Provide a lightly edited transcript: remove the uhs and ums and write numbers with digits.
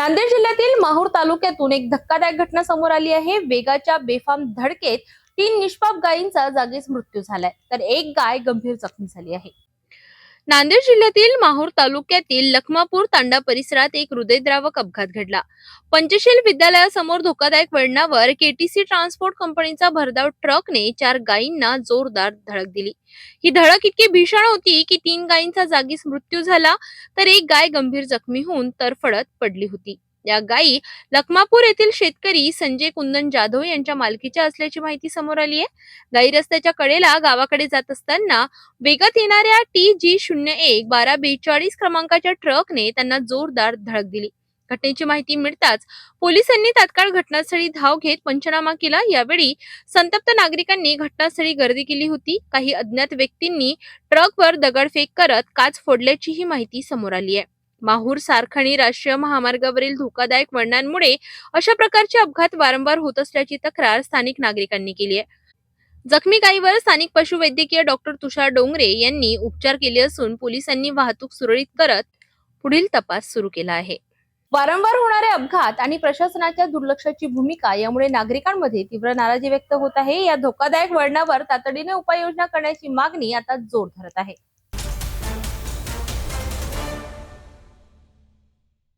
नांदेड जिल्ह्यातील माहूर तालुक्यातून एक धक्कादायक घटना समोर आली आहे। वेगाच्या बेफाम धडकेत 3 निष्पाप गायींचा जागीच मृत्यू झालाय, तर एक गाय गंभीर जखमी झाली आहे। नांदेड जिल्ह्यातील माहूर तालुक्यातील लखमापूर तांडा परिसरात एक हृदयद्रावक अपघात घडला। पंचशील विद्यालयासमोर धोकादायक वळणावर केटीसी ट्रान्सपोर्ट कंपनीचा भरधाव ट्रकने 4 गायींना जोरदार धडक दिली। ही धडक इतकी भीषण होती की 3 गायींचा जागीच मृत्यू झाला, तर एक गाय गंभीर जखमी होऊन तरफडत पडली होती। या गायी लखमापूर येथील शेतकरी संजय कुंदन जाधव यांच्या मालकीच्या असल्याची माहिती समोर आली आहे। गायी रस्त्याच्या कडेला गावाकडे जात असताना वेगात येणाऱ्या TG01-1242 क्रमांकाच्या ट्रकने त्यांना जोरदार धडक दिली। घटनेची माहिती मिळताच पोलिसांनी तात्काळ घटनास्थळी धाव घेत पंचनामा केला। यावेळी संतप्त नागरिकांनी घटनास्थळी गर्दी केली होती। काही अज्ञात व्यक्तींनी ट्रकवर दगडफेक करत काच फोडल्याची ही माहिती समोर आली आहे। माहूर सारखणी राष्ट्रीय महामार्गावरील धोकादायक वळणांमुळे अशा प्रकारचे अपघात वारंवार होत असल्याची तक्रार स्थानिक नागरिकांनी केली आहे। जखमी गायीवर स्थानिक पशुवैद्यकीय डॉक्टर तुषार डोंगरे यांनी उपचार केले असून पोलिसांनी वाहतूक सुरळीत करत पुढील तपास सुरू केला आहे। वारंवार होणारे अपघात आणि प्रशासनाच्या दुर्लक्षाची भूमिका यामुळे नागरिकांमध्ये तीव्र नाराजी व्यक्त होत आहे। या धोकादायक वळणावर तातडीने उपाययोजना करण्याची मागणी आता जोर धरत आहे।